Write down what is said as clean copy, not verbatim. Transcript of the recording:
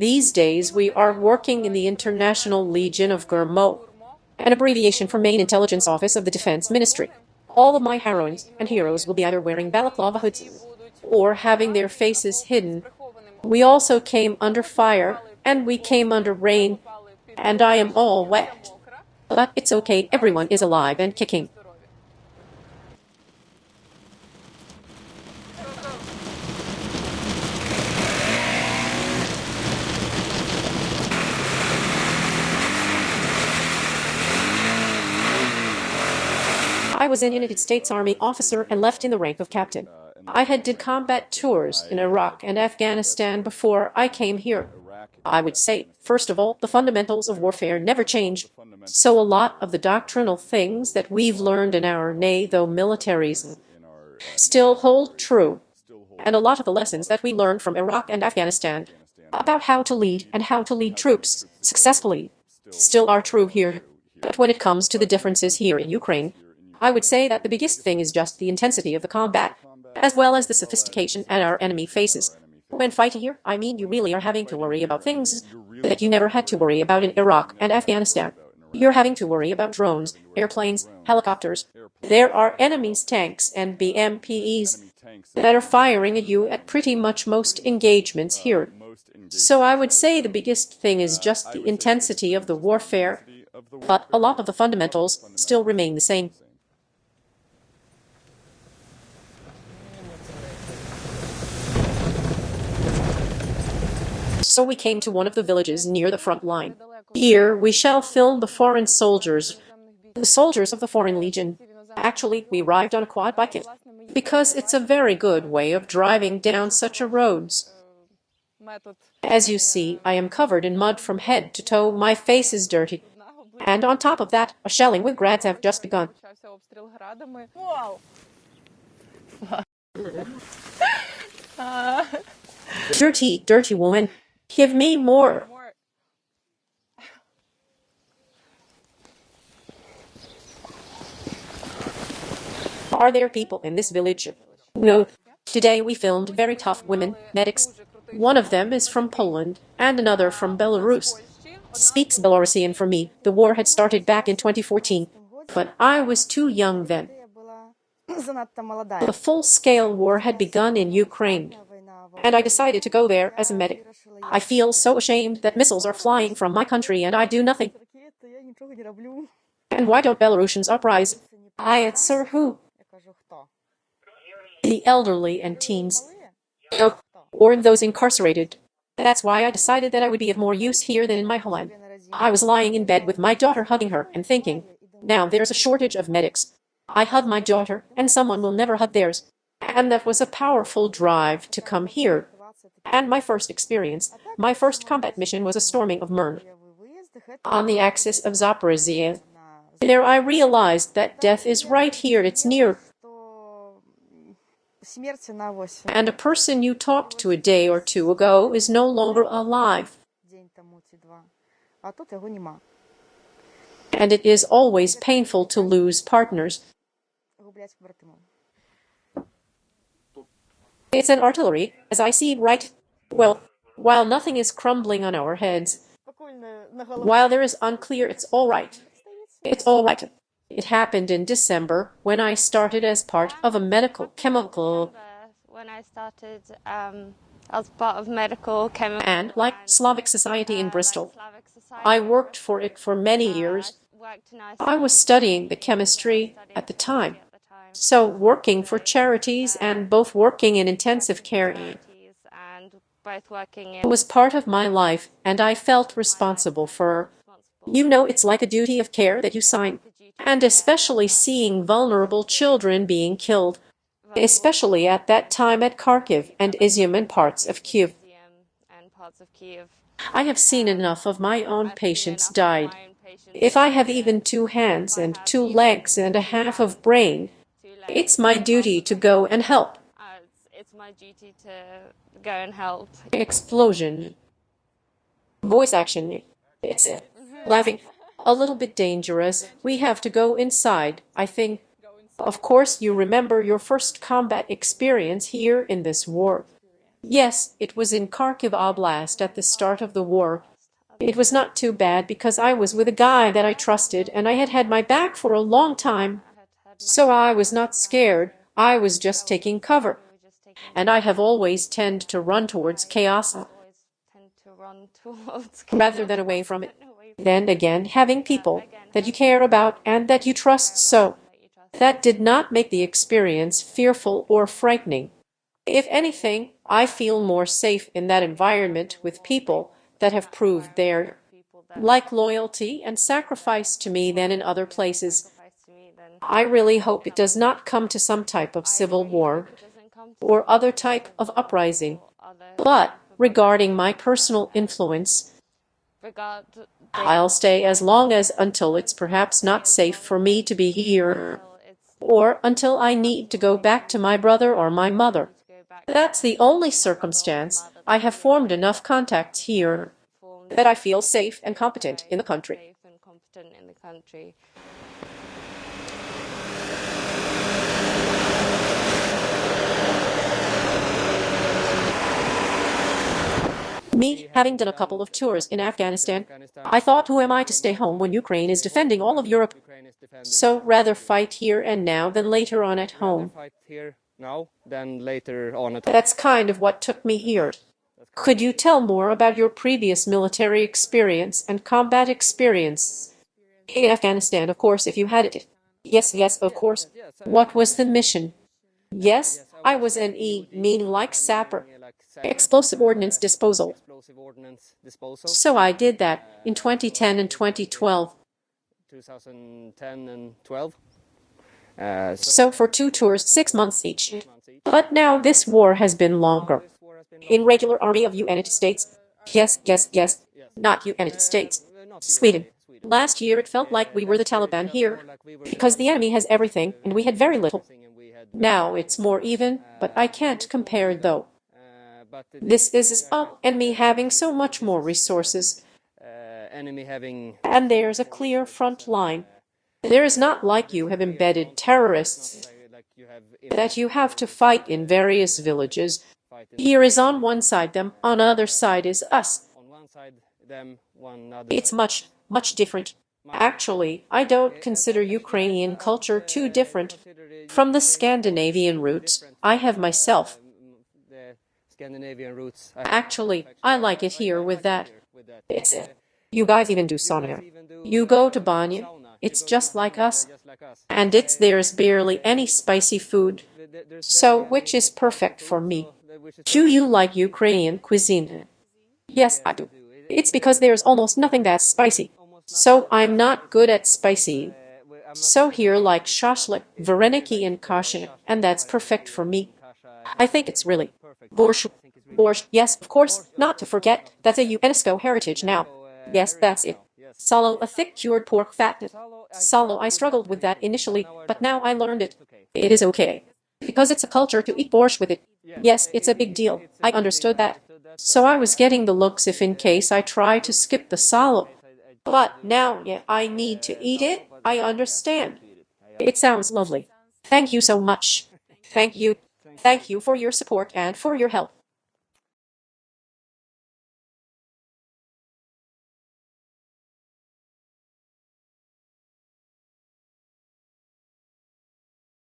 These days, we are working in the International Legion of Gurmo, an abbreviation for Main Intelligence Office of the Defense Ministry. All of my heroines and heroes will be either wearing balaclava hoods or having their faces hidden. We also came under fire, and we came under rain, and I am all wet. But it's okay, everyone is alive and kicking. I was an United States Army officer and left in the rank of captain. I had did combat tours in Iraq and Afghanistan before I came here. I would say, first of all, the fundamentals of warfare never change. So a lot of the doctrinal things that we've learned in our NATO militaries still hold true. And a lot of the lessons that we learned from Iraq and Afghanistan about how to lead and how to lead troops successfully still are true here. But when it comes to the differences here in Ukraine, I would say that the biggest thing is just the intensity of the combat, as well as the sophistication that our enemy faces. When fighting here, I mean you really are having to worry about things that you never had to worry about in Iraq and Afghanistan. You're having to worry about drones, airplanes, helicopters. There are enemy's tanks and BMPs that are firing at you at pretty much most engagements here. So I would say the biggest thing is just the intensity of the warfare, but a lot of the fundamentals still remain the same. So we came to one of the villages near the front line. Here we shall film the foreign soldiers, the soldiers of the Foreign Legion. Actually, we arrived on a quad bike because it's a very good way of driving down such a roads. As you see, I am covered in mud from head to toe, my face is dirty. And on top of that, a shelling with grads have just begun. Dirty, dirty woman. Give me more. Are there people in this village? No. Today we filmed very tough women, medics. One of them is from Poland, and another from Belarus. Speaks Belarusian for me. The war had started back in 2014, but I was too young then. The full-scale war had begun in Ukraine, and I decided to go there as a medic. I feel so ashamed that missiles are flying from my country and I do nothing. And why don't Belarusians uprise? I answer who? The elderly and teens. Or those incarcerated. That's why I decided that I would be of more use here than in my homeland. I was lying in bed with my daughter hugging her and thinking, now there's a shortage of medics. I hug my daughter and someone will never hug theirs. And that was a powerful drive to come here. And my first experience, my first combat mission was a storming of Mern on the axis of Zaporizhia. There I realized that death is right here, it's near. And a person you talked to a day or two ago is no longer alive. And it is always painful to lose partners. It's an artillery, as I see, right? Well, while nothing is crumbling on our heads, while there is unclear, it's all right. It's all right. It happened in December when I started as part of a medical chemical. When I started as part of medical chemical. And like Slavic Society in Bristol. I worked for it for many years. I was studying the chemistry at the time. So working for charities and both working in intensive care was part of my life, and I felt responsible for, it's like a duty of care that you sign. And especially seeing vulnerable children being killed, especially at that time at Kharkiv and Izium and parts of Kiev. I have seen enough of my own patients died. If I have even 2 hands and 2 legs and a half of brain, it's my duty to go and help. It's my duty to go and help. Explosion. Voice action. It's laughing. A little bit dangerous. We have to go inside, I think. Of course, you remember your first combat experience here in this war. Yes, it was in Kharkiv Oblast at the start of the war. It was not too bad because I was with a guy that I trusted and I had had my back for a long time. So I was not scared, I was just taking cover. And I have always tended to run towards chaos rather than away from it. Then again, having people that you care about and that you trust, so that did not make the experience fearful or frightening. If anything, I feel more safe in that environment with people that have proved their like loyalty and sacrifice to me than in other places. I really hope it does not come to some type of civil war or other type of uprising. But regarding my personal influence, I'll stay as long as until it's perhaps not safe for me to be here, or until I need to go back to my brother or my mother. That's the only circumstance I have formed enough contacts here that I feel safe and competent in the country. Me, having done a couple of tours in Afghanistan, I thought, who am I to stay home when Ukraine is defending all of Europe? So rather fight here and now than later on at home. That's kind of what took me here. Could you tell more about your previous military experience and combat experience? In Afghanistan, of course, if you had it. Yes, of course. What was the mission? Yes, I was an meaning like sapper. Explosive ordnance disposal. So I did that in 2010 and 2012. 2010 and 12. So for 2 tours, 6 months each. But now this war has been longer. In regular army of United States. Yes. Not United States. Sweden. Last year it felt like we were the Taliban here, because the enemy has everything and we had very little. Now it's more even, but I can't compare though. This is enemy having so much more resources. And there's a clear front line. There is not like you have embedded terrorists that you have to fight in various villages. Here is on one side them, on other side is us. It's much different. Actually, I don't consider Ukrainian culture too different from the Scandinavian roots I have myself. Actually, I like it here with that. It's it. You guys even do sauna. You go to Banya, it's just like us. And there's barely any spicy food. So, which is perfect for me. Do you like Ukrainian cuisine? Yes, I do. It's because there's almost nothing that's spicy. So I'm not good at spicy. So here like shashlik, vareniki and kashin, and that's perfect for me. I think it's really borscht. Borscht, yes, of course, not to forget, that's a UNESCO heritage now. Yes, that's it. Salo, a thick cured pork fat. Salo, I struggled with that initially, but now I learned it. It is okay. Because it's a culture to eat borscht with it. Yes, it's a big deal. I understood that. So I was getting the looks if in case I try to skip the salo. But now, I need to eat it. I understand. It sounds lovely. Thank you so much. Thank you. Thank you for your support and for your help.